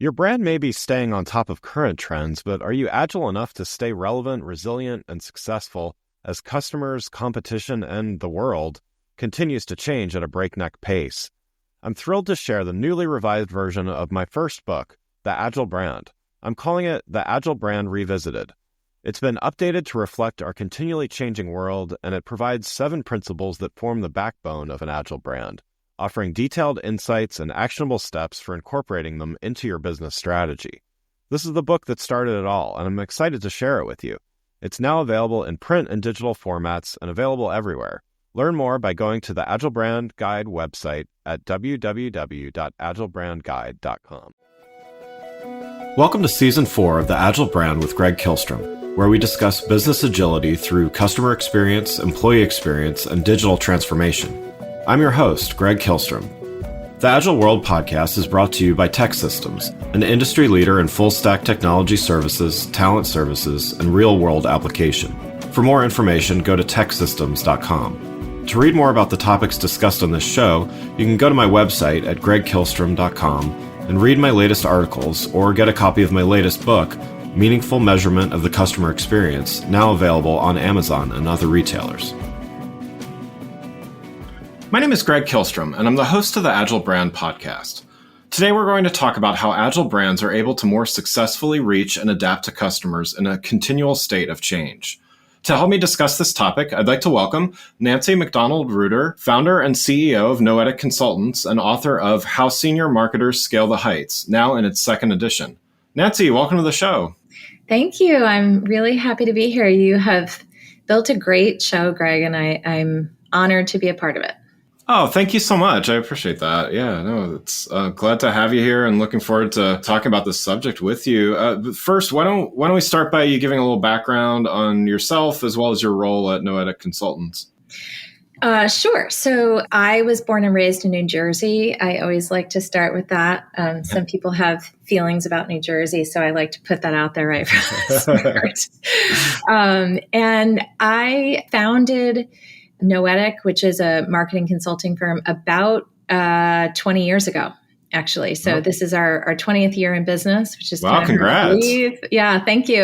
Your brand may be staying on top of current trends, but are you agile enough to stay relevant, resilient, and successful as customers, competition, and the world continues to change at a breakneck pace? I'm thrilled to share the newly revised version of my first book, The Agile Brand. I'm calling it The Agile Brand Revisited. It's been updated to reflect our continually changing world, and it provides 7 principles that form the backbone of an agile brand, offering detailed insights and actionable steps for incorporating them into your business strategy. This is the book that started it all, and I'm excited to share it with you. It's now available in print and digital formats and available everywhere. Learn more by going to the Agile Brand Guide website at www.agilebrandguide.com. Welcome to Season 4 of The Agile Brand with Greg Kihlstrom, where we discuss business agility through customer experience, employee experience, and digital transformation. I'm your host, Greg Kihlstrom. The Agile World podcast is brought to you by TEKsystems, an industry leader in full-stack technology services, talent services, and real-world application. For more information, go to teksystems.com. To read more about the topics discussed on this show, you can go to my website at gregkihlstrom.com and read my latest articles or get a copy of my latest book, Meaningful Measurement of the Customer Experience, now available on Amazon and other retailers. My name is Greg Kihlstrom, and I'm the host of the Agile Brand podcast. Today, we're going to talk about how Agile brands are able to more successfully reach and adapt to customers in a continual state of change. To help me discuss this topic, I'd like to welcome Nancie McDonnell Ruder, founder and CEO of Noetic Consultants and author of How Senior Marketers Scale the Heights, now in its 2nd edition. Nancie, welcome to the show. Thank you. I'm really happy to be here. You have built a great show, Greg, and I'm honored to be a part of it. Oh, thank you so much. I appreciate that. Yeah, no, it's glad to have you here and looking forward to talking about this subject with you. But first, why don't we start by you giving a little background on yourself as well as your role at Noetic Consultants? Sure. So I was born and raised in New Jersey. I always like to start with that. Some people have feelings about New Jersey, so I like to put that out there right from the start. And I founded Noetic, which is a marketing consulting firm, about 20 years ago, actually. So This is our 20th year in business, which is wow, congrats. Yeah, thank you.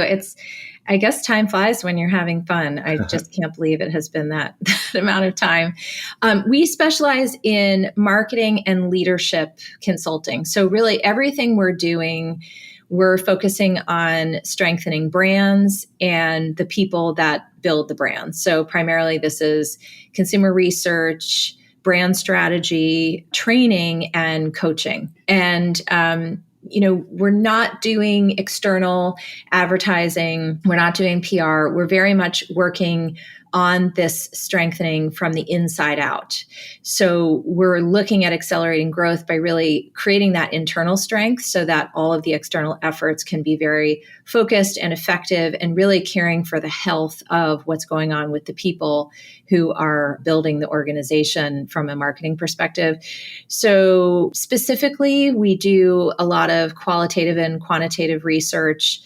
I guess time flies when you're having fun. I just can't believe it has been that amount of time. We specialize in marketing and leadership consulting. So really everything we're doing, we're focusing on strengthening brands and the people that build the brands. So primarily this is consumer research, brand strategy, training, and coaching. And, we're not doing external advertising. We're not doing PR. We're very much working on this strengthening from the inside out. So we're looking at accelerating growth by really creating that internal strength so that all of the external efforts can be very focused and effective and really caring for the health of what's going on with the people who are building the organization from a marketing perspective. So specifically, we do a lot of qualitative and quantitative research.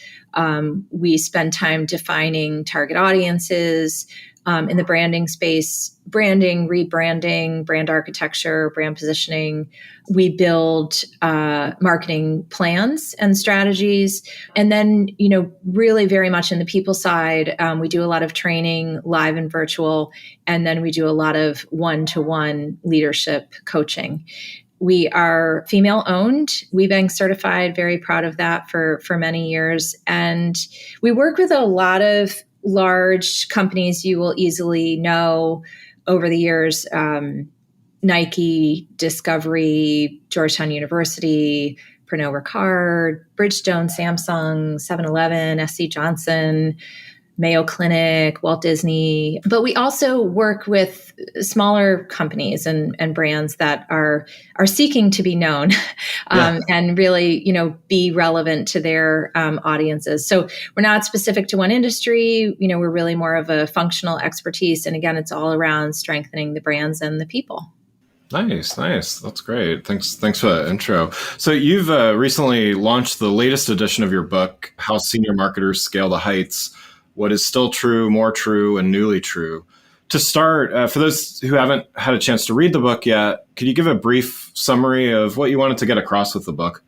We spend time defining target audiences, in the branding space, branding, rebranding, brand architecture, brand positioning. We build marketing plans and strategies. And then, really very much in the people side, we do a lot of training, live and virtual. And then we do a lot of one-to-one leadership coaching. We are female owned, WeBank certified, very proud of that for many years. And we work with a lot of large companies you will easily know over the years, Nike, Discovery, Georgetown University, Pernod Ricard, Bridgestone, Samsung, 7-Eleven, SC Johnson, Mayo Clinic, Walt Disney. But we also work with smaller companies and brands that are seeking to be known and really, be relevant to their audiences. So we're not specific to one industry. We're really more of a functional expertise. And again, it's all around strengthening the brands and the people. Nice. That's great. Thanks for that intro. So you've recently launched the latest edition of your book, How Senior Marketers Scale the Heights: What is Still True, More True, and Newly True. To start, for those who haven't had a chance to read the book yet, could you give a brief summary of what you wanted to get across with the book?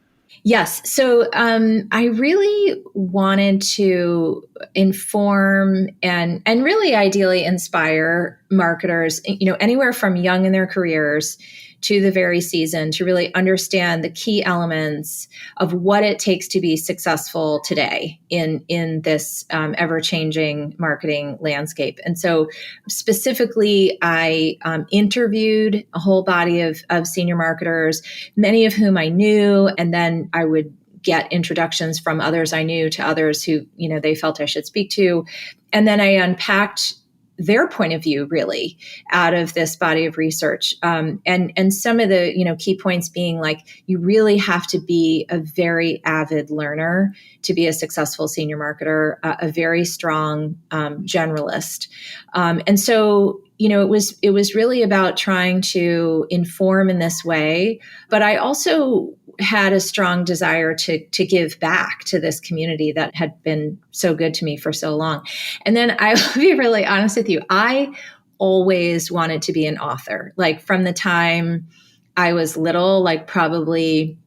Yes. So I really wanted to inform and really ideally inspire marketers, anywhere from young in their careers to the very seasoned, to really understand the key elements of what it takes to be successful today in this ever-changing marketing landscape. And so specifically, I interviewed a whole body of senior marketers, many of whom I knew, and then I would get introductions from others I knew to others who, they felt I should speak to. And then I unpacked their point of view really out of this body of research. And some of the, key points being like, you really have to be a very avid learner to be a successful senior marketer, a very strong generalist. And so, it was really about trying to inform in this way, but I also had a strong desire to give back to this community that had been so good to me for so long. And then I will be really honest with you, I always wanted to be an author. Like from the time I was little, like probably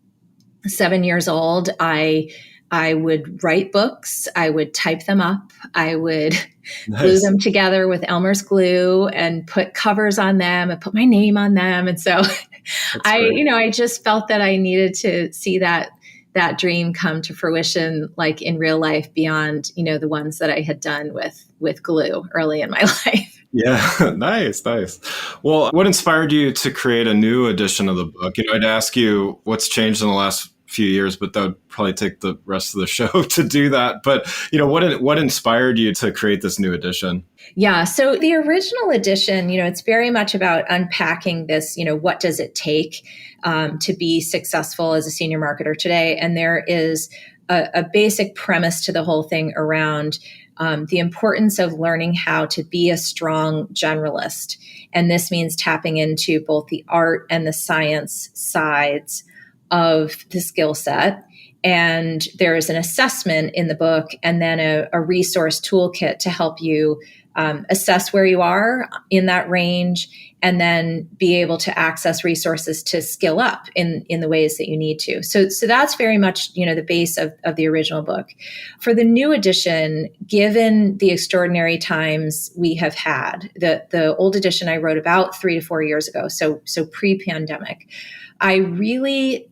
7 years old, I would write books, I would type them up, I would glue them together with Elmer's glue and put covers on them and put my name on them. And so I just felt that I needed to see that dream come to fruition, like in real life, beyond, the ones that I had done with glue early in my life. Yeah, nice. Well, what inspired you to create a new edition of the book? I'd ask you what's changed in the last few years, but that would probably take the rest of the show to do that. But, what inspired you to create this new edition? Yeah. So the original edition, it's very much about unpacking this, what does it take to be successful as a senior marketer today? And there is a basic premise to the whole thing around the importance of learning how to be a strong generalist. And this means tapping into both the art and the science sides of the skill set. And there is an assessment in the book and then a resource toolkit to help you assess where you are in that range and then be able to access resources to skill up in the ways that you need to. So that's very much, the base of the original book. For the new edition, given the extraordinary times we have had, the old edition I wrote about 3 to 4 years ago, so pre-pandemic, I really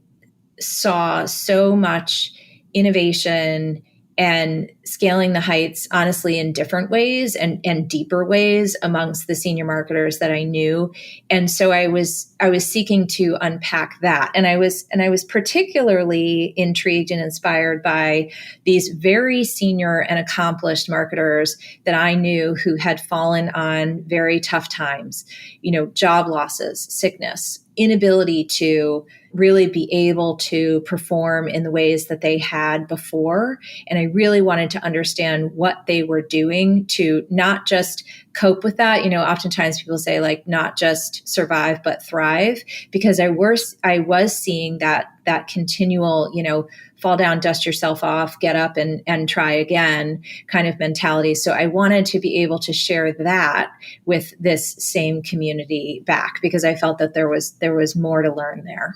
saw so much innovation and scaling the heights, honestly, in different ways and deeper ways amongst the senior marketers that I knew. And so I was seeking to unpack that. And I was particularly intrigued and inspired by these very senior and accomplished marketers that I knew who had fallen on very tough times, job losses, sickness, inability to really be able to perform in the ways that they had before. And I really wanted to understand what they were doing to not just cope with that. Oftentimes people say like not just survive, but thrive, because I was seeing that continual, fall down, dust yourself off, get up and try again kind of mentality. So I wanted to be able to share that with this same community back, because I felt that there was more to learn there.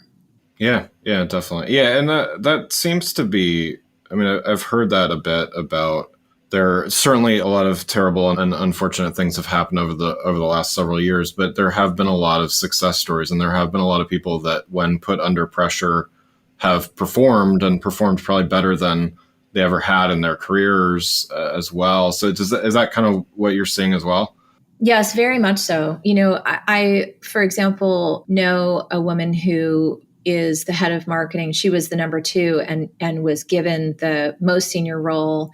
Yeah, definitely. Yeah, and that seems to be, I've heard that a bit about, there are certainly a lot of terrible and unfortunate things have happened over the last several years, but there have been a lot of success stories, and there have been a lot of people that when put under pressure have performed probably better than they ever had in their careers as well. So is that kind of what you're seeing as well? Yes, very much so. I, for example, know a woman who is the head of marketing. She was the number 2 and was given the most senior role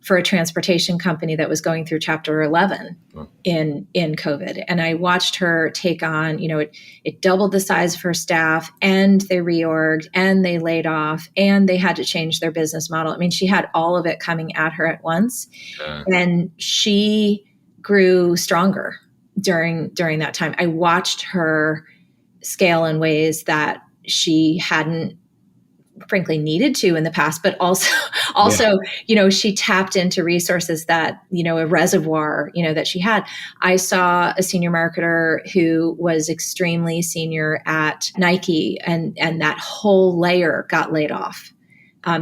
for a transportation company that was going through Chapter 11 in COVID. And I watched her take on, it doubled the size of her staff, and they reorged and they laid off and they had to change their business model. She had all of it coming at her at once. And she grew stronger during that time. I watched her scale in ways that she hadn't frankly needed to in the past, but also, she tapped into resources that, a reservoir, that she had. I saw a senior marketer who was extremely senior at Nike, and that whole layer got laid off.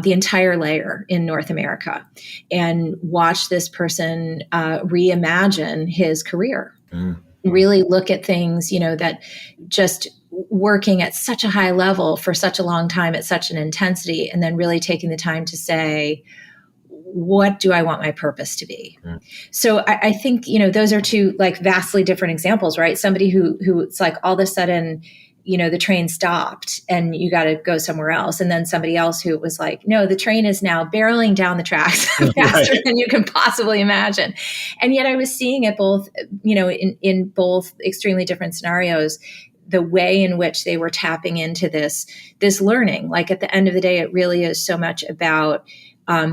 the entire layer in North America, and watch this person reimagine his career. Really look at things, that just working at such a high level for such a long time at such an intensity, and then really taking the time to say, what do I want my purpose to be? So I think, those are two like vastly different examples, right? Somebody who it's like all of a sudden, the train stopped and you got to go somewhere else. And then somebody else who was like, no, the train is now barreling down the tracks faster than you can possibly imagine. And yet I was seeing it both, in both extremely different scenarios, the way in which they were tapping into this learning. Like at the end of the day, it really is so much about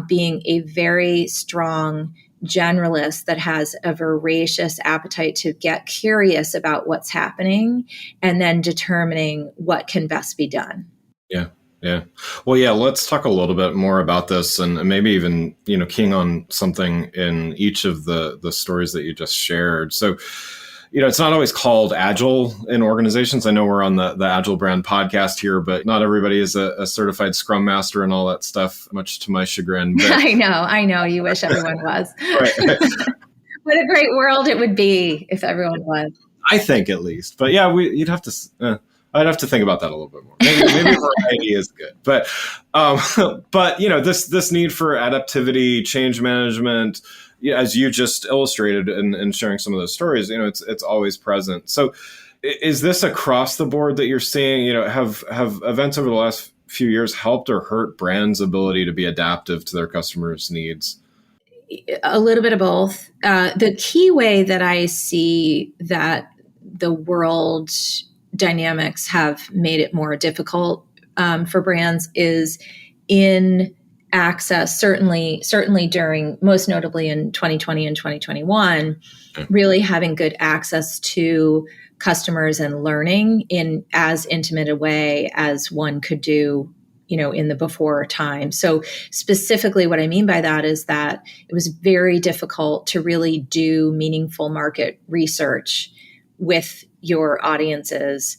being a very strong generalist that has a voracious appetite to get curious about what's happening and then determining what can best be done. Yeah. Yeah. Well, yeah, let's talk a little bit more about this and maybe even, keying on something in each of the stories that you just shared. So, it's not always called Agile in organizations. I know we're on the Agile brand podcast here, but not everybody is a certified Scrum Master and all that stuff, much to my chagrin. But, I know. You wish everyone was. Right. What a great world it would be if everyone was. I think at least. But yeah, I'd have to think about that a little bit more. Maybe variety is good. But this need for adaptivity, change management, as you just illustrated in sharing some of those stories, it's always present. So is this across the board that you're seeing, have events over the last few years helped or hurt brands' ability to be adaptive to their customers' needs? A little bit of both. The key way that I see that the world dynamics have made it more difficult for brands is in access, certainly during, most notably in 2020 and 2021, really having good access to customers and learning in as intimate a way as one could do, in the before time. So specifically what I mean by that is that it was very difficult to really do meaningful market research with your audiences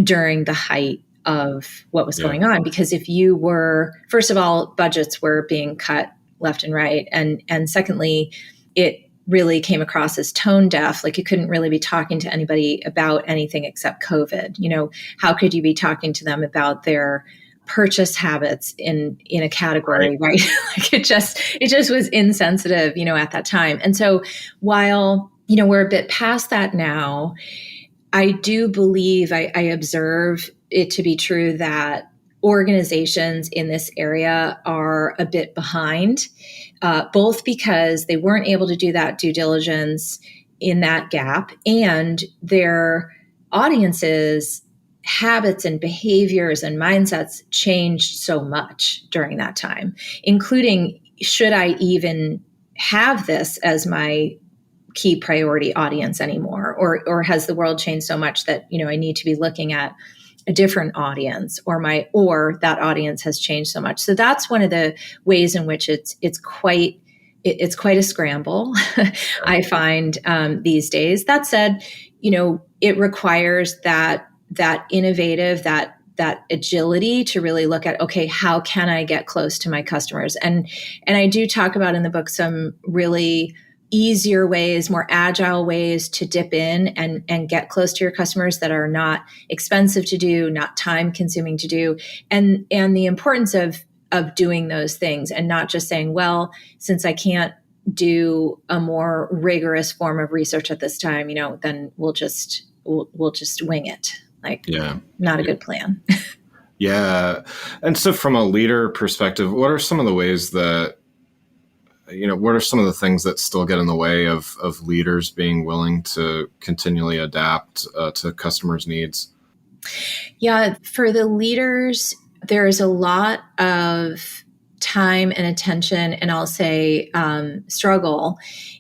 during the height of what was going on. Because if you were, first of all, budgets were being cut left and right. And secondly, it really came across as tone deaf. Like you couldn't really be talking to anybody about anything except COVID. How could you be talking to them about their purchase habits in a category, right? Like it just was insensitive, at that time. And so while, we're a bit past that now, I do believe I observe it to be true that organizations in this area are a bit behind, both because they weren't able to do that due diligence in that gap, and their audiences' habits and behaviors and mindsets changed so much during that time, including, should I even have this as my key priority audience anymore? Or has the world changed so much that, I need to be looking at a different audience, or that audience has changed so much. So that's one of the ways in which it's quite a scramble. I find these days. That said, it requires that innovative, that agility to really look at, okay, how can I get close to my customers? And I do talk about in the book some really easier ways, more agile ways to dip in and get close to your customers that are not expensive to do, not time consuming to do, and the importance of doing those things and not just saying, well, since I can't do a more rigorous form of research at this time, then we'll just wing it. Not a good plan. Yeah. And so from a leader perspective, what are some of the ways that, what are some of the things that still get in the way of leaders being willing to continually adapt to customers' needs? Yeah, for the leaders, there is a lot of time and attention, and I'll say struggle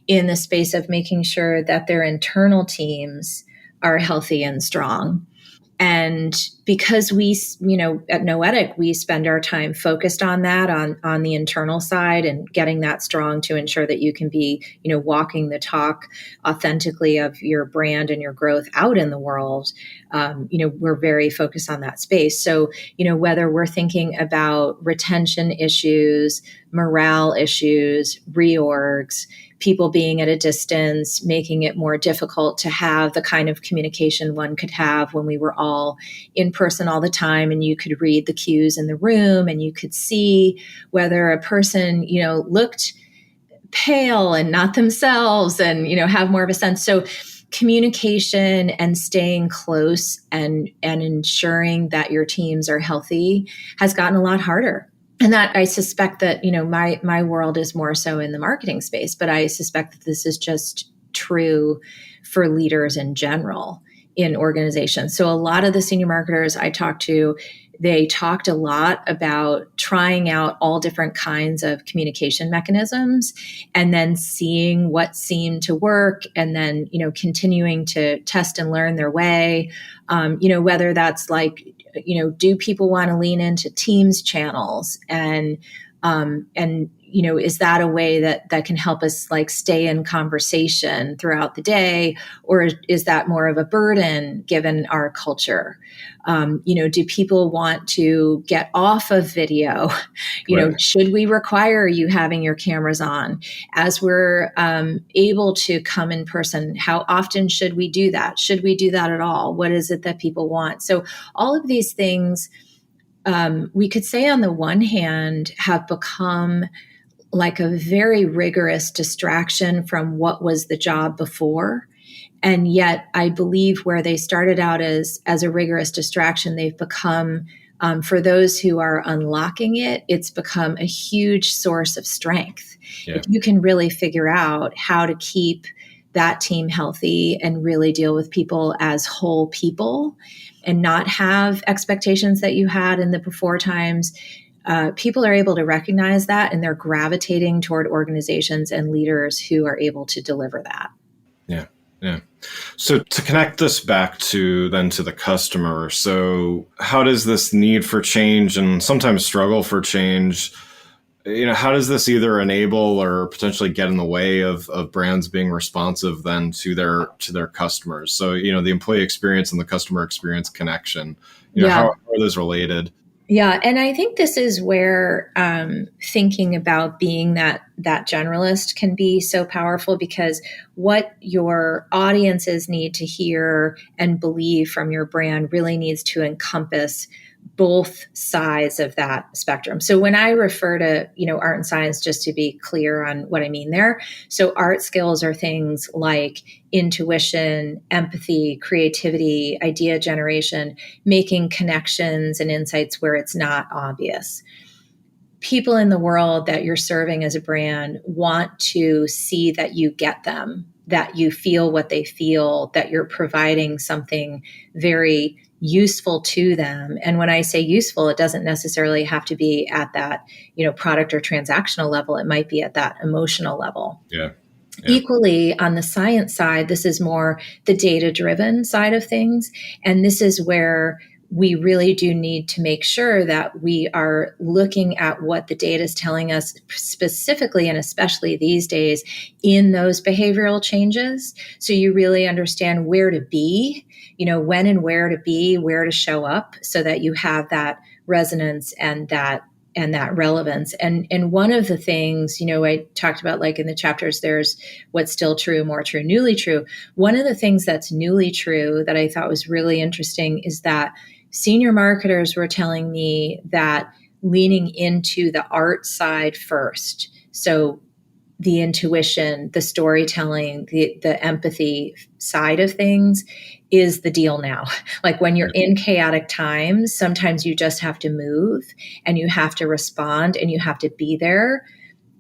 in the space of making sure that their internal teams are healthy and strong. And because we, at Noetic, we spend our time focused on that, on the internal side, and getting that strong to ensure that you can be, walking the talk authentically of your brand and your growth out in the world. We're very focused on that space. So, whether we're thinking about retention issues, morale issues, reorgs, people being at a distance, making it more difficult to have the kind of communication one could have when we were all in person all the time, and you could read the cues in the room and you could see whether a person, looked pale and not themselves, and, have more of a sense. So communication and staying close and ensuring that your teams are healthy has gotten a lot harder. And that, I suspect that, my world is more so in the marketing space, but I suspect that this is just true for leaders in general in organizations. So a lot of the senior marketers I talked to, they talked a lot about trying out all different kinds of communication mechanisms and then seeing what seemed to work, and then, continuing to test and learn their way. Whether that's like, do people want to lean into Teams channels, and is that a way that can help us like stay in conversation throughout the day, or is that more of a burden given our culture? Do people want to get off of video? Right. Should we require you having your cameras on as we're able to come in person? How often should we do that? Should we do that at all? What is it that people want? So all of these things, we could say on the one hand, have become like a very rigorous distraction from what was the job before. And yet I believe where they started out as a rigorous distraction, they've become, for those who are unlocking it, it's become a huge source of strength. Yeah. If you can really figure out how to keep that team healthy and really deal with people as whole people and not have expectations that you had in the before times, people are able to recognize that, and they're gravitating toward organizations and leaders who are able to deliver that. Yeah. Yeah. So to connect this back to the customer, so how does this need for change and sometimes struggle for change, how does this either enable or potentially get in the way of brands being responsive then to their customers? So, the employee experience and the customer experience connection, how are those related? Yeah. And I think this is where thinking about being that generalist can be so powerful, because what your audiences need to hear and believe from your brand really needs to encompass both sides of that spectrum. So when I refer to, art and science, just to be clear on what I mean there. So art skills are things like intuition, empathy, creativity, idea generation, making connections and insights where it's not obvious. People in the world that you're serving as a brand want to see that you get them, that you feel what they feel, that you're providing something very useful to them. And when I say useful, it doesn't necessarily have to be at that, product or transactional level. It might be at that emotional level. Yeah. Equally, on the science side, this is more the data-driven side of things. And this is where we really do need to make sure that we are looking at what the data is telling us specifically, and especially these days, in those behavioral changes. So you really understand where to be, when and where to be, where to show up, so that you have that resonance and that relevance. And one of the things, I talked about, like in the chapters, there's what's still true, more true, newly true. One of the things that's newly true that I thought was really interesting is that senior marketers were telling me that leaning into the art side first, so the intuition, the storytelling, the empathy side of things is the deal now. Like when you're in chaotic times, sometimes you just have to move and you have to respond and you have to be there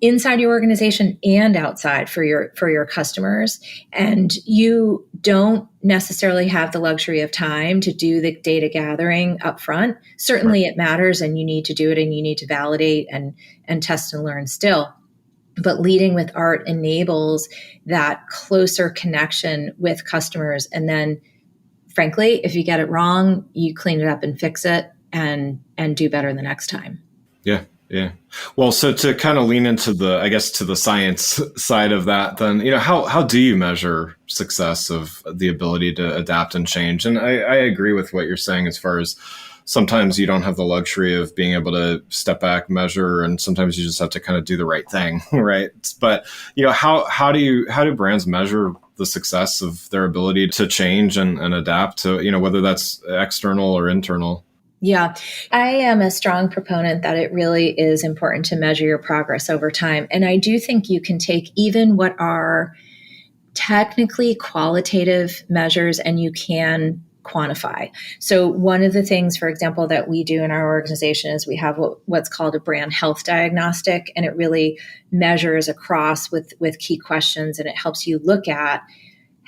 inside your organization and outside for your customers. And you don't necessarily have the luxury of time to do the data gathering up front. Certainly it matters, and you need to do it, and you need to validate and test and learn still. But leading with art enables that closer connection with customers, and then frankly, if you get it wrong, you clean it up and fix it and do better the next time. Yeah. Yeah. Well, so to kind of lean into to the science side of that, then, how do you measure success of the ability to adapt and change? And I agree with what you're saying as far as sometimes you don't have the luxury of being able to step back, measure, and sometimes you just have to kind of do the right thing, right? But, how do brands measure the success of their ability to change and adapt to, whether that's external or internal? Yeah, I am a strong proponent that it really is important to measure your progress over time. And I do think you can take even what are technically qualitative measures and you can quantify. So one of the things, for example, that we do in our organization is we have what's called a brand health diagnostic, and it really measures across with key questions, and it helps you look at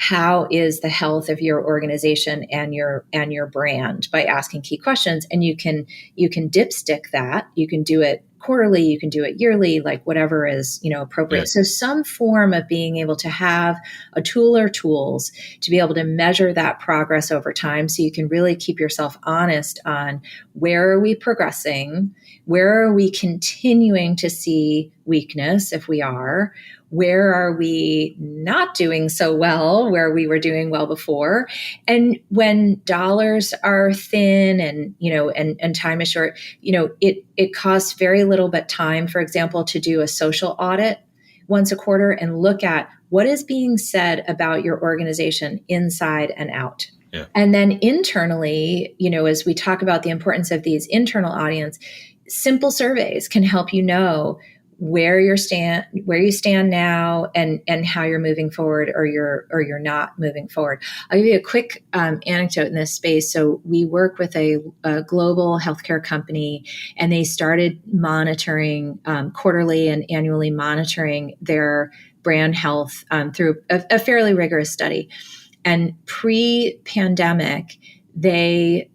how is the health of your organization and your brand by asking key questions. And you can dipstick that. You can do it quarterly, you can do it yearly, like whatever is, appropriate. Yeah. So some form of being able to have a tool or tools to be able to measure that progress over time, so you can really keep yourself honest on where are we progressing, where are we continuing to see weakness if we are, where are we not doing so well where we were doing well before. And when dollars are thin and, and time is short, it costs very little but time, for example, to do a social audit once a quarter and look at what is being said about your organization inside and out. Yeah. And then internally, as we talk about the importance of these internal audience, simple surveys can help you know where you stand now and how you're moving forward or you're not moving forward. I'll give you a quick anecdote in this space. So we work with a global healthcare company, and they started monitoring quarterly and annually monitoring their brand health through a fairly rigorous study. And pre-pandemic, they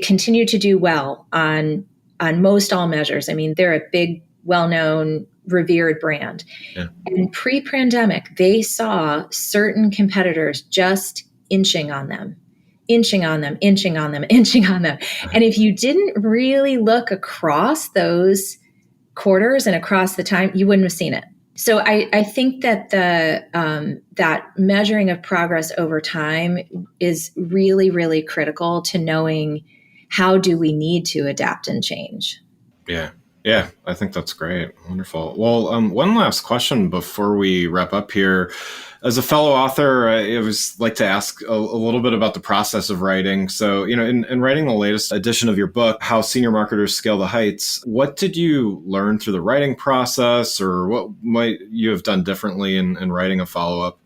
continue to do well on most all measures. I mean, they're a big, well-known, revered brand. Yeah. And pre-pandemic, they saw certain competitors just inching on them. And if you didn't really look across those quarters and across the time, you wouldn't have seen it. So I think that that measuring of progress over time is really, really critical to knowing how do we need to adapt and change. Yeah, I think that's great. Wonderful. Well, one last question before we wrap up here. As a fellow author, I always like to ask a little bit about the process of writing. So, in writing the latest edition of your book, How Senior Marketers Scale the Heights, what did you learn through the writing process, or what might you have done differently in writing a follow-up?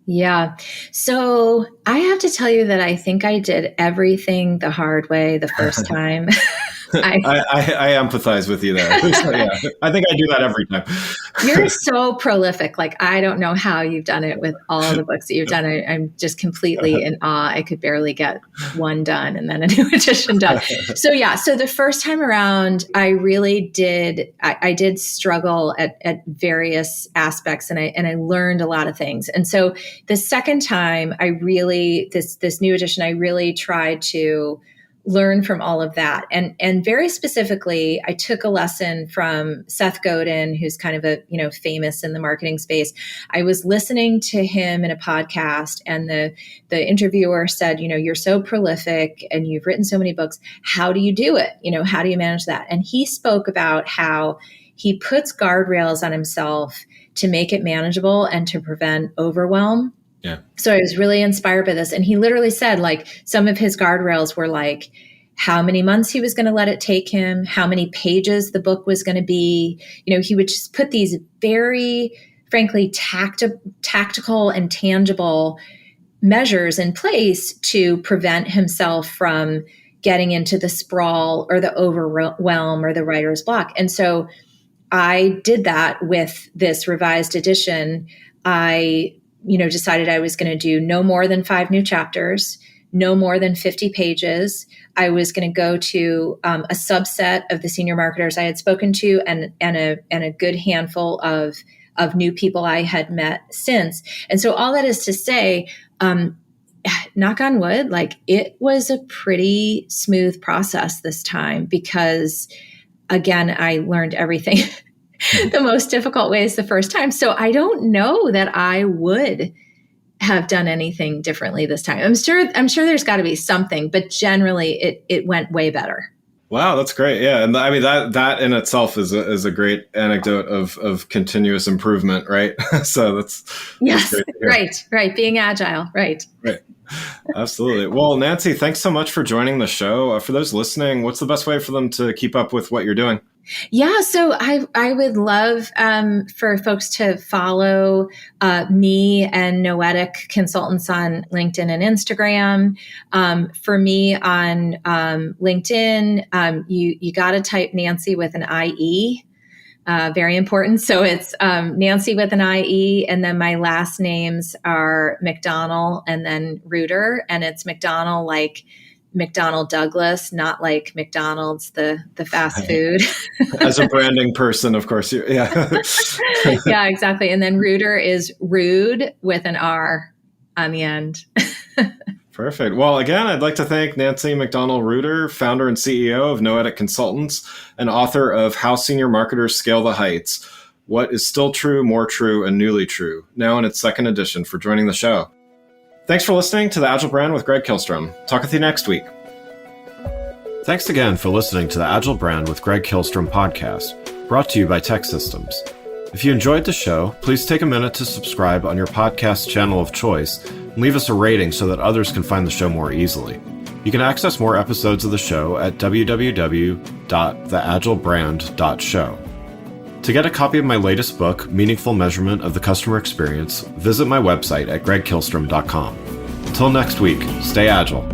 Yeah. So I have to tell you that I think I did everything the hard way the first time. I empathize with you there. So, yeah, I think I do that every time. You're so prolific. Like, I don't know how you've done it with all the books that you've done. I'm just completely in awe. I could barely get one done and then a new edition done. So the first time around, I really did. I did struggle at various aspects, and I learned a lot of things. And so the second time, I really this new edition, I really tried to learn from all of that. And very specifically, I took a lesson from Seth Godin, who's kind of famous in the marketing space. I was listening to him in a podcast, and the interviewer said, you're so prolific and you've written so many books. How do you do it? How do you manage that? And he spoke about how he puts guardrails on himself to make it manageable and to prevent overwhelm. Yeah. So I was really inspired by this. And he literally said, some of his guardrails were like how many months he was going to let it take him, how many pages the book was going to be. He would just put these very, frankly, tactical and tangible measures in place to prevent himself from getting into the sprawl or the overwhelm or the writer's block. And so I did that with this revised edition. I decided I was going to do no more than 5 new chapters, no more than 50 pages. I was going to go to a subset of the senior marketers I had spoken to and a good handful of new people I had met since. And so all that is to say, knock on wood, like it was a pretty smooth process this time because, again, I learned everything the most difficult ways the first time. So I don't know that I would have done anything differently this time. I'm sure there's got to be something, but generally it went way better. Wow, that's great. Yeah, and I mean that in itself is a great anecdote of continuous improvement, right? So that's yes, right. Being agile, right. Absolutely. Well, Nancie, thanks so much for joining the show. For those listening, what's the best way for them to keep up with what you're doing? Yeah, so I would love for folks to follow me and Noetic Consultants on LinkedIn and Instagram. For me on LinkedIn, you got to type Nancie with an IE. Very important. So it's Nancie with an IE, and then my last names are McDonnell and then Ruder, and it's McDonnell like McDonnell Douglas, not like McDonald's, the fast food. As a branding person, of course. Yeah. Yeah, exactly. And then Ruder is rude with an R on the end. Perfect. Well, again, I'd like to thank Nancie McDonnell Ruder, founder and CEO of Noetic Consultants, and author of How Senior Marketers Scale the Heights: What is Still True, More True, and Newly True, now in its second edition, for joining the show. Thanks for listening to The Agile Brand with Greg Kihlstrom. Talk with you next week. Thanks again for listening to The Agile Brand with Greg Kihlstrom podcast, brought to you by Tech Systems. If you enjoyed the show, please take a minute to subscribe on your podcast channel of choice and leave us a rating so that others can find the show more easily. You can access more episodes of the show at www.theagilebrand.show. To get a copy of my latest book, Meaningful Measurement of the Customer Experience, visit my website at gregkihlstrom.com. Until next week, stay agile.